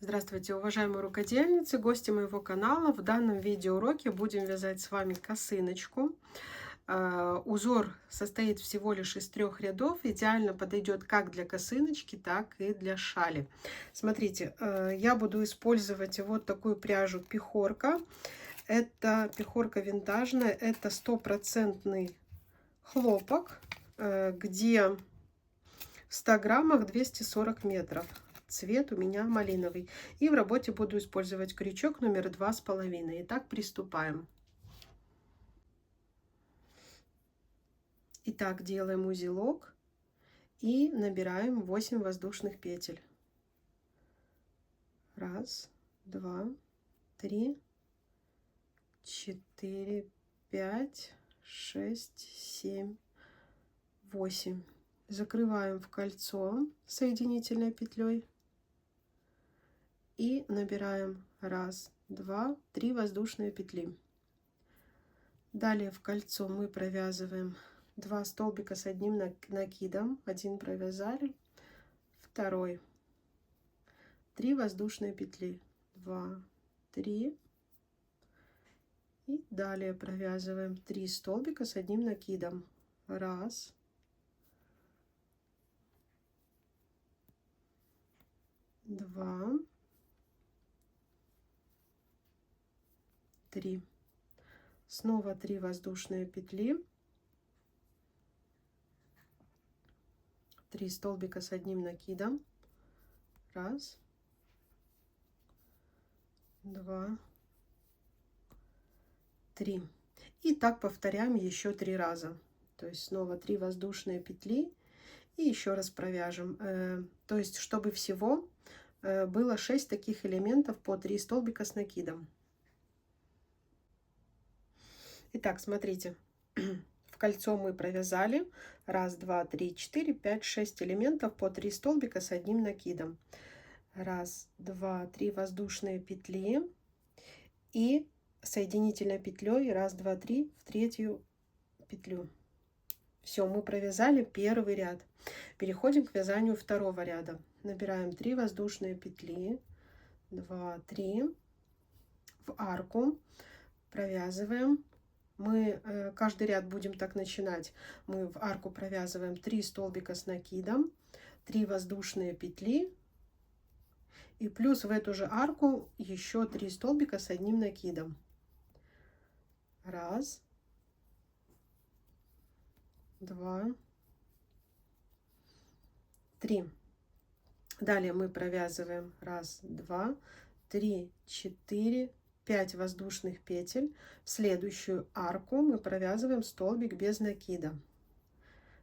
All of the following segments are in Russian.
Здравствуйте, уважаемые рукодельницы, гости моего канала. В данном видеоуроке будем вязать с вами косыночку. Узор состоит всего лишь из 3 рядов. Идеально подойдет как для косыночки, так и для шали. Смотрите, я буду использовать вот такую пряжу пехорка. Это пехорка винтажная, это 100% хлопок, где в 100 граммах 240 метров. Цвет у меня малиновый. И в работе буду использовать крючок номер 2,5. Итак, приступаем. Итак, делаем узелок и набираем 8 воздушных петель. 1, 2, 3, 4, 5, 6, 7, 8. Закрываем в кольцо соединительной петлей и набираем 1, 2, 3 воздушные петли. Далее в кольцо мы провязываем 2 столбика с одним накидом. Один провязали, второй, 3 воздушные петли, 2, 3, и далее провязываем 3 столбика с одним накидом. 1, 2, 3. Снова 3 воздушные петли, 3 столбика с одним накидом. 1, 2, 3. И так повторяем еще 3 раза. То есть снова 3 воздушные петли и еще раз провяжем. То есть чтобы всего было 6 таких элементов по 3 столбика с накидом. Итак, смотрите, в кольцо мы провязали 1, 2, 3, 4, 5, 6 элементов по 3 столбика с одним накидом. 1, 2, 3 воздушные петли и соединительной петлей 1, 2, 3 в третью петлю. Все, мы провязали первый ряд. Переходим к вязанию второго ряда. Набираем 3 воздушные петли, 2, 3 в арку, провязываем. Мы каждый ряд будем так начинать. Мы в арку провязываем 3 столбика с накидом, 3 воздушные петли и плюс в эту же арку еще 3 столбика с одним накидом. 1, 2, 3. Далее мы провязываем 1, 2, 3, 4, 5 воздушных петель. В следующую арку мы провязываем столбик без накида.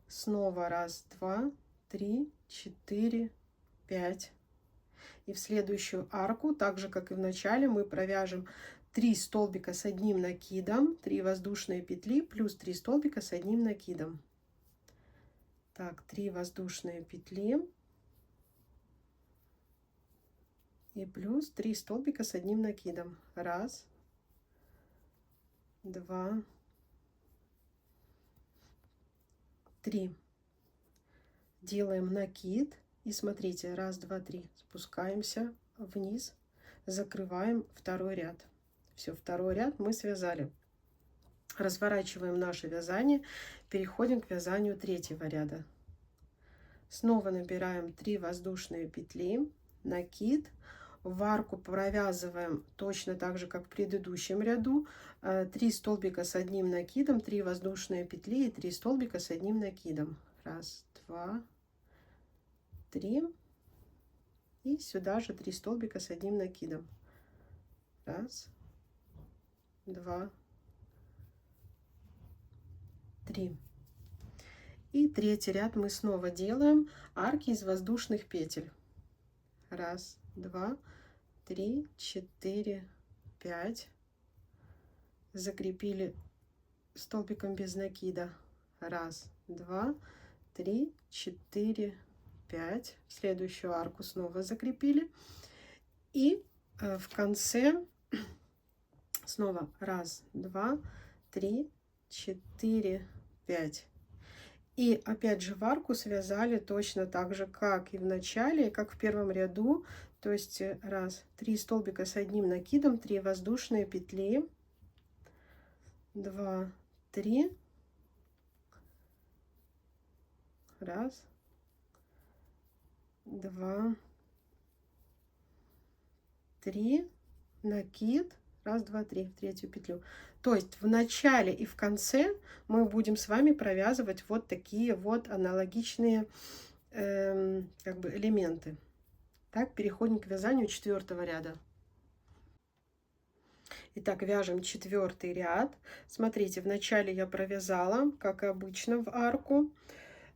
Снова 1, 2, 3, 4, 5. И в следующую арку, так же как и в начале, мы провяжем 3 столбика с одним накидом, 3 воздушные петли плюс 3 столбика с одним накидом. Так, 3 воздушные петли и плюс 3 столбика с одним накидом. 1, 2, 3. Делаем накид и смотрите, 1, 2, 3. Спускаемся вниз, закрываем второй ряд. Все, второй ряд мы связали. Разворачиваем наше вязание, переходим к вязанию третьего ряда. Снова набираем 3 воздушные петли, накид. В арку провязываем точно так же, как в предыдущем ряду. 3 столбика с одним накидом, 3 воздушные петли и 3 столбика с одним накидом. 1, 2, 3. И сюда же 3 столбика с одним накидом. 1, 2, 3. И третий ряд мы снова делаем арки из воздушных петель. 1, 2, 3, 4, 5. Закрепили столбиком без накида. 1, 2, 3, 4, 5. В следующую арку снова закрепили. И в конце снова 1, 2, 3, 4, 5. И опять же в арку связали точно так же, как и в начале, как в первом ряду. То есть раз, 3 столбика с одним накидом, 3 воздушные петли, 2, 3, раз, 2, 3, накид, раз, два, три, в третью петлю. То есть в начале и в конце мы будем с вами провязывать вот такие вот аналогичные как бы элементы. Так, переходим к вязанию 4-го ряда. Итак, вяжем 4-й ряд. Смотрите, в начале я провязала, как и обычно, в арку,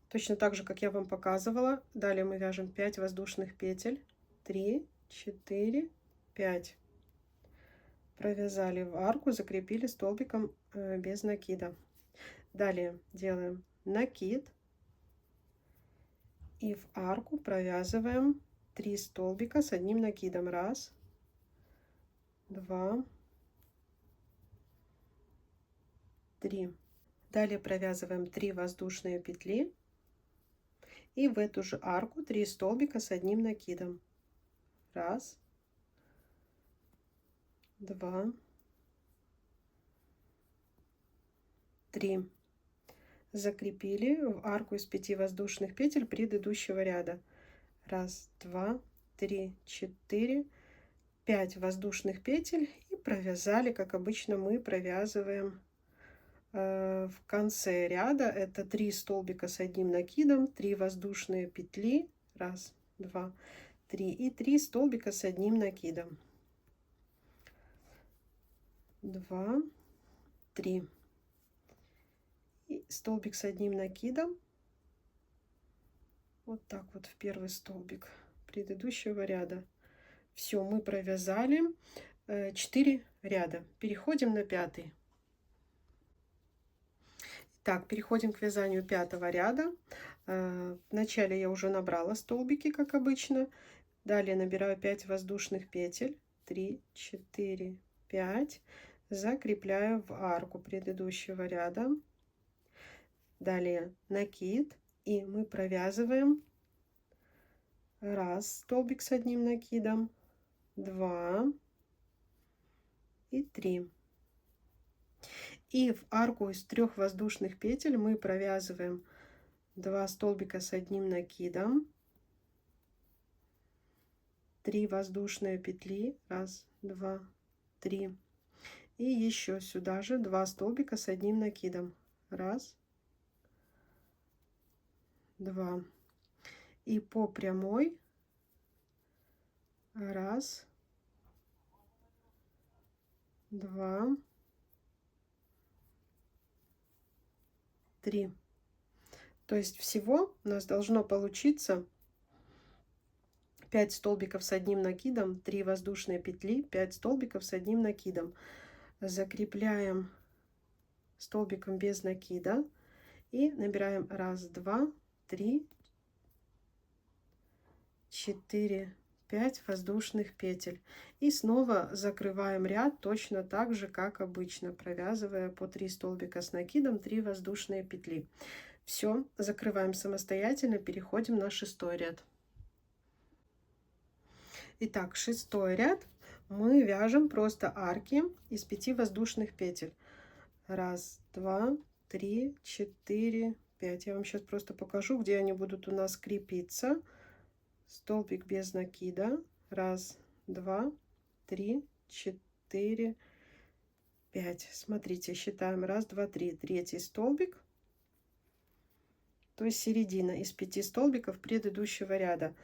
точно так же, как я вам показывала. Далее мы вяжем 5 воздушных петель, 3, 4, 5. Провязали в арку, закрепили столбиком без накида. Далее делаем накид и в арку провязываем 3 столбика с одним накидом. Раз, два, 3. Далее провязываем 3 воздушные петли и в эту же арку 3 столбика с одним накидом. Раз, два, 3. Закрепили в арку из 5 воздушных петель предыдущего ряда. Раз, два, 3, 4, 5 воздушных петель и провязали, как обычно мы провязываем в конце ряда. Это 3 столбика с одним накидом, 3 воздушные петли, раз, два, 3 и 3 столбика с одним накидом. 2, 3 и столбик с одним накидом, вот так вот в первый столбик предыдущего ряда. Все, мы провязали 4 ряда. Переходим на 5-й. Так, переходим к вязанию 5-го ряда. Вначале я уже набрала столбики, как обычно. Далее набираю 5 воздушных петель, 3, 4, 5, закрепляю в арку предыдущего ряда. Далее накид, и мы провязываем раз столбик с одним накидом, 2 и 3. И в арку из 3 воздушных петель мы провязываем 2 столбика с одним накидом, 3 воздушные петли, раз, два, 3, и еще сюда же 2 столбика с одним накидом, раз, 2, и по прямой раз, два, 3. То есть всего у нас должно получиться 5 столбиков с одним накидом, 3 воздушные петли, 5 столбиков с одним накидом. Закрепляем столбиком без накида и набираем раз, два, 3, 4, 5 воздушных петель. И снова закрываем ряд точно так же, как обычно, провязывая по 3 столбика с накидом, 3 воздушные петли. Все, закрываем самостоятельно, переходим на 6-й ряд. Итак, 6-й ряд мы вяжем просто арки из 5 воздушных петель. Раз, два, 3, 4, 5. Я вам сейчас просто покажу, где они будут у нас крепиться. Столбик без накида. Раз, два, 3, 4, 5. Смотрите, считаем. Раз, два, 3. Третий столбик. То есть середина из 5 столбиков предыдущего ряда.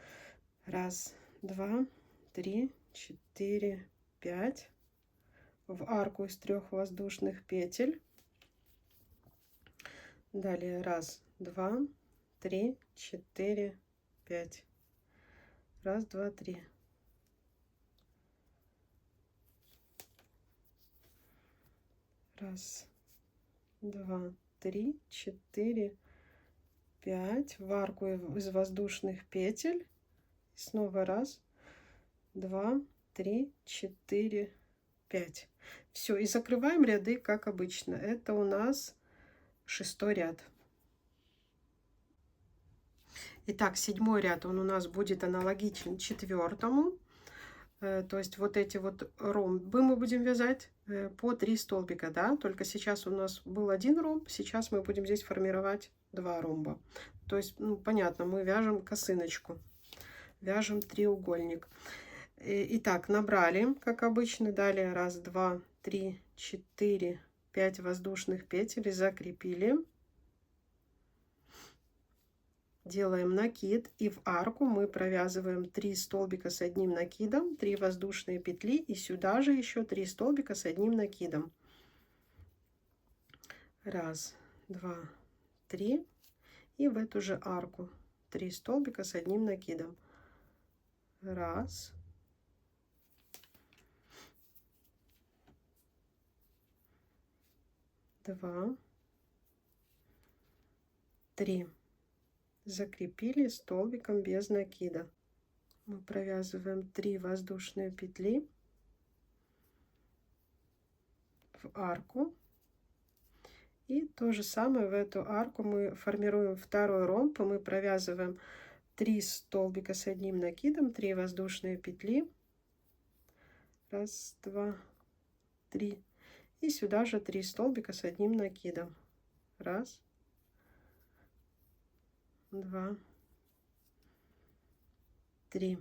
Раз, два, 3, 4, 5. В арку из 3 воздушных петель. Далее раз, два, 3, 4, 5. Раз, два, 3. Раз, два, 3, 4, 5. В арку из воздушных петель. Снова раз, два, 3, 4, 5. Все, и закрываем ряды, как обычно. Это у нас 6-й ряд. Итак, 7-й ряд, он у нас будет аналогичен 4-му. То есть вот эти вот ромбы мы будем вязать по 3 столбика, да, только сейчас у нас был один ромб, сейчас мы будем здесь формировать 2 ромба. То есть, ну, понятно, мы вяжем косыночку, вяжем треугольник. Итак, набрали, как обычно, далее 1, 2, 3, 4, 5 воздушных петель, закрепили. Делаем накид, и в арку мы провязываем 3 столбика с одним накидом, 3 воздушные петли, и сюда же еще 3 столбика с одним накидом. 1, 2, 3, и в эту же арку 3 столбика с одним накидом. 1, 2, 3. Закрепили столбиком без накида. Мы провязываем 3 воздушные петли в арку, и то же самое в эту арку мы формируем второй ромб, и мы провязываем 3 столбика с одним накидом, 3 воздушные петли, 1, 2, 3, и сюда же 3 столбика с одним накидом, 1, 2, 3.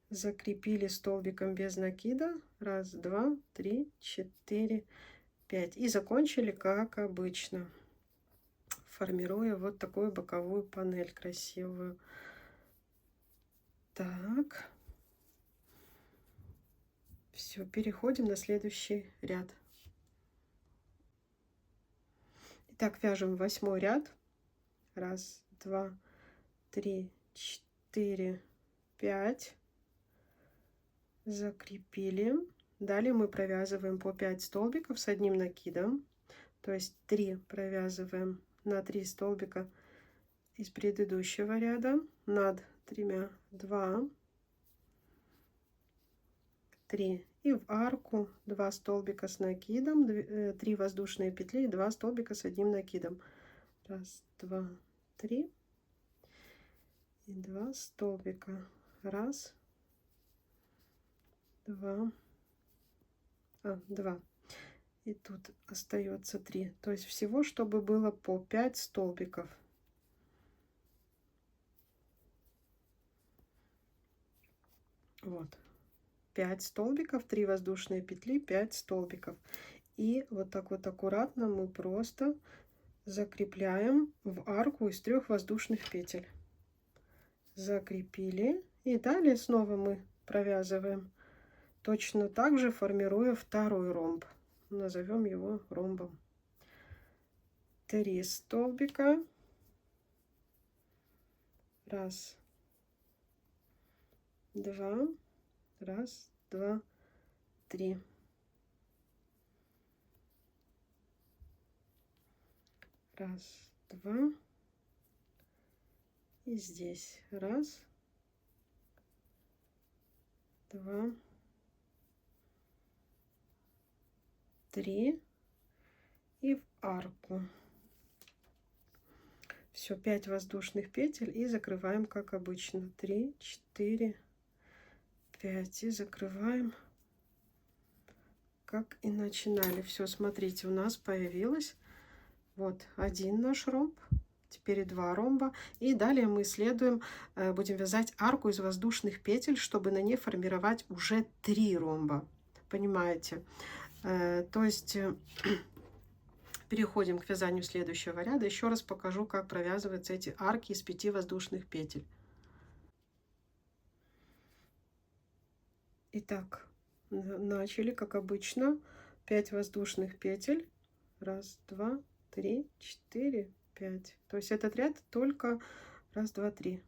Закрепили столбиком без накида, 1, 2, 3, 4, 5, и закончили как обычно, формируя вот такую боковую панель красивую. Так, все, переходим на следующий ряд. Итак, вяжем 8-й ряд. 1, 2, 3, 4, 5. Закрепили. Далее мы провязываем по 5 столбиков с одним накидом, то есть 3 провязываем на 3 столбика из предыдущего ряда, над 3, 2, 3, и в арку 2 столбика с накидом, 3 воздушные петли и 2 столбика с одним накидом. 1, 2, 3 и 2 столбика. 1, 2, 2. И тут остается 3. То есть всего, чтобы было по 5 столбиков. Вот. 5 столбиков, 3 воздушные петли, 5 столбиков. И вот так вот аккуратно мы просто закрепляем в арку из 3 воздушных петель. Закрепили. И далее снова мы провязываем точно так же, формируя второй ромб. Назовем его ромбом. 3 столбика. 1, 2, 1, 2, 3. 1, 2. И здесь 1, 2, 3 и в арку. Все, 5 воздушных петель и закрываем как обычно. 3, 4, 5 и закрываем как и начинали. Все, смотрите, у нас появилось вот один наш ромб, теперь 2 ромба, и далее мы следуем, будем вязать арку из воздушных петель, чтобы на ней формировать уже 3 ромба, понимаете? То есть переходим к вязанию следующего ряда. Еще раз покажу, как провязываются эти арки из 5 воздушных петель. Итак, начали как обычно. 5 воздушных петель. 1, 2, 3, 4, 5. То есть этот ряд только 1, 2, 3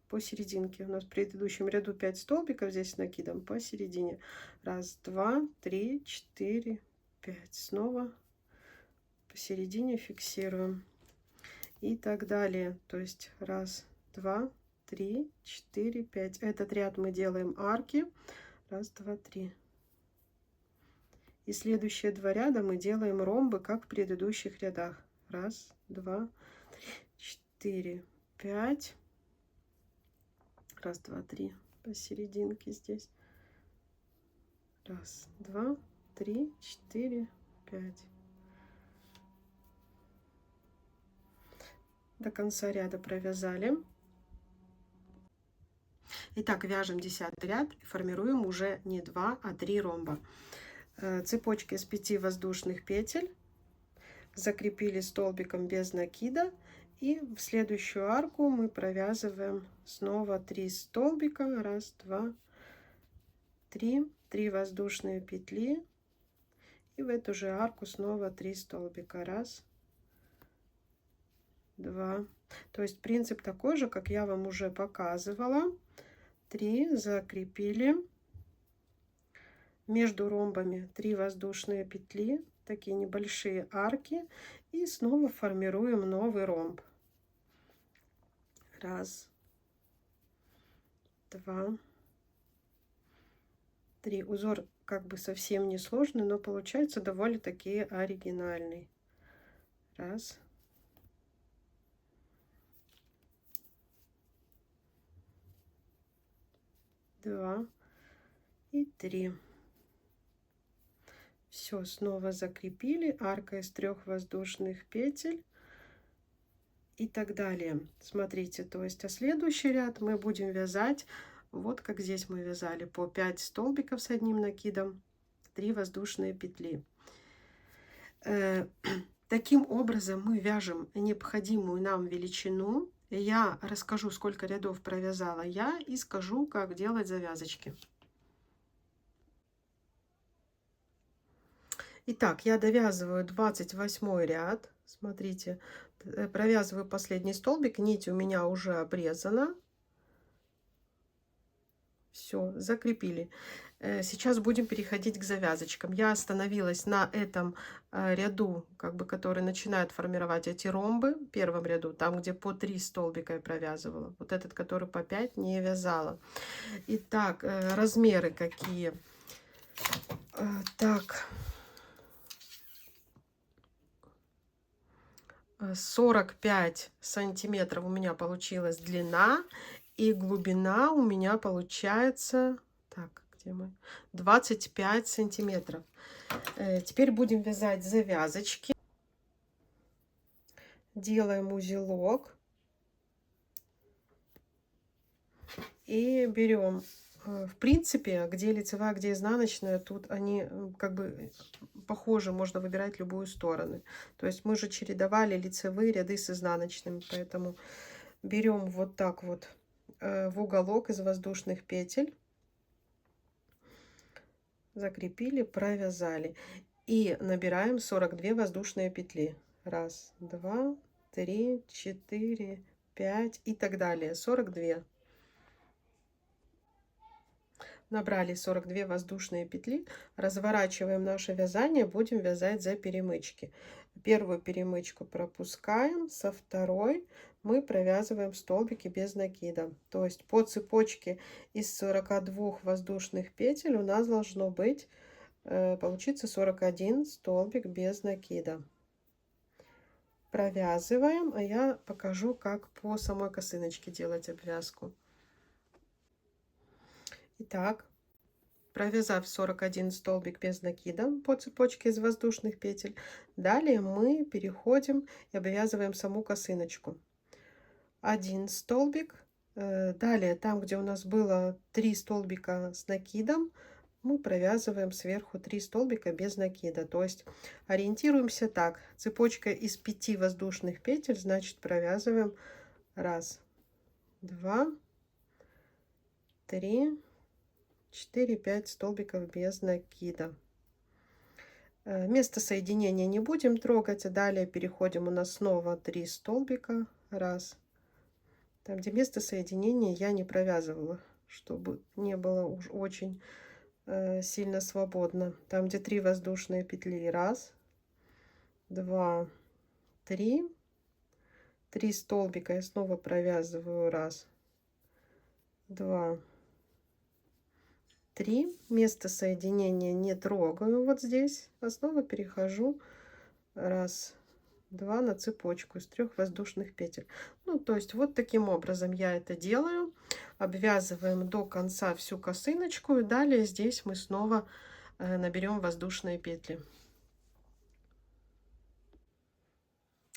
посерединке. У нас в предыдущем ряду 5 столбиков, здесь накидом посередине. 1, 2, 3, 4, 5. Снова посередине фиксируем. И так далее. То есть 1, 2, 3, 4, 5. Этот ряд мы делаем арки. 1, 2, 3. И следующие 2 ряда мы делаем ромбы, как в предыдущих рядах. 1, 2, 3, 4, 5. Раз, два, три. Посерединке здесь. Раз, два, три, 4, 5. До конца ряда провязали. Итак, вяжем 10 ряд и формируем уже не 2, а 3 ромба. Цепочки из 5 воздушных петель. Закрепили столбиком без накида. И в следующую арку мы провязываем снова 3 столбика. Раз, два, три. 3 воздушные петли. И в эту же арку снова 3 столбика. Раз, два. То есть принцип такой же, как я вам уже показывала. 3 закрепили. Между ромбами 3 воздушные петли, такие небольшие арки, и снова формируем новый ромб. Раз, два, три. Узор как бы совсем не сложный, но получается довольно-таки оригинальный. Раз, два и 3. Все, снова закрепили, арка из 3 воздушных петель и так далее. Смотрите, то есть, а следующий ряд мы будем вязать вот как здесь мы вязали, по 5 столбиков с одним накидом, 3 воздушные петли. Таким образом мы вяжем необходимую нам величину. Я расскажу, сколько рядов провязала я, и скажу, как делать завязочки. Итак, я довязываю 28 ряд. Смотрите, провязываю последний столбик, нить у меня уже обрезана. Все, закрепили. Сейчас будем переходить к завязочкам. Я остановилась на этом ряду, как бы, который начинает формировать эти ромбы. В первом ряду, там, где по 3 столбика я провязывала. Вот этот, который по 5, не вязала. Итак, размеры какие. Так, 45 сантиметров у меня получилась длина, и глубина у меня получается, так, где мы, 25 сантиметров. Теперь будем вязать завязочки. Делаем узелок и берем, в принципе, где лицевая, где изнаночная, тут они как бы похожи, можно выбирать любую сторону. То есть мы же чередовали лицевые ряды с изнаночными, поэтому берем вот так вот в уголок из воздушных петель, закрепили, провязали и набираем 42 воздушные петли. Раз, два, три, 4, 5 и так далее. 42. Набрали 42 воздушные петли, разворачиваем наше вязание, будем вязать за перемычки. Первую перемычку пропускаем, со второй мы провязываем столбики без накида. То есть по цепочке из 42 воздушных петель у нас должно быть получится 41 столбик без накида. Провязываем, а я покажу, как по самой косыночке делать обвязку. Итак, провязав 41 столбик без накида по цепочке из воздушных петель, далее мы переходим и обвязываем саму косыночку. 1 столбик, далее там, где у нас было 3 столбика с накидом, мы провязываем сверху 3 столбика без накида. То есть ориентируемся так: цепочка из 5 воздушных петель, значит провязываем 1, 2, 3, 4, 5 столбиков без накида. Место соединения не будем трогать, а далее переходим, у нас снова 3 столбика. 1. Там, где место соединения, я не провязывала, чтобы не было уж очень сильно свободно. Там, где 3 воздушные петли. 1, 2, 3. 3 столбика я снова провязываю. 1, 2, 3. Место соединения не трогаю вот здесь, а снова перехожу. 1, 2 на цепочку из 3 воздушных петель. Ну, то есть вот таким образом я это делаю. Обвязываем до конца всю косыночку, и далее здесь мы снова наберем воздушные петли.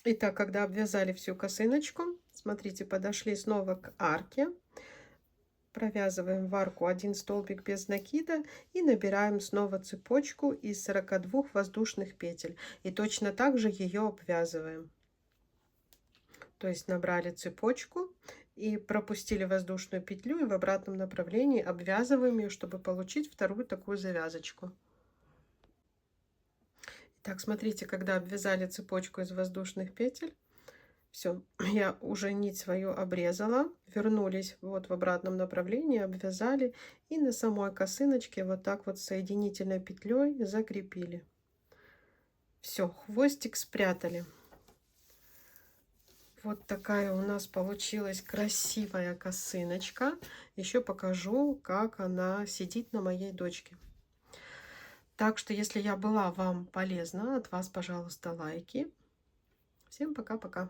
Итак, когда обвязали всю косыночку, смотрите, подошли снова к арке, провязываем в арку 1 столбик без накида и набираем снова цепочку из 42 воздушных петель, и точно так же ее обвязываем. То есть набрали цепочку и пропустили воздушную петлю, и в обратном направлении обвязываем ее, чтобы получить вторую такую завязочку. Так, смотрите, когда обвязали цепочку из воздушных петель, все, я уже нить свою обрезала, вернулись вот в обратном направлении, обвязали и на самой косыночке вот так вот соединительной петлей закрепили. Все, хвостик спрятали. Вот такая у нас получилась красивая косыночка. Еще покажу, как она сидит на моей дочке. Так что, если я была вам полезна, от вас, пожалуйста, лайки. Всем пока-пока.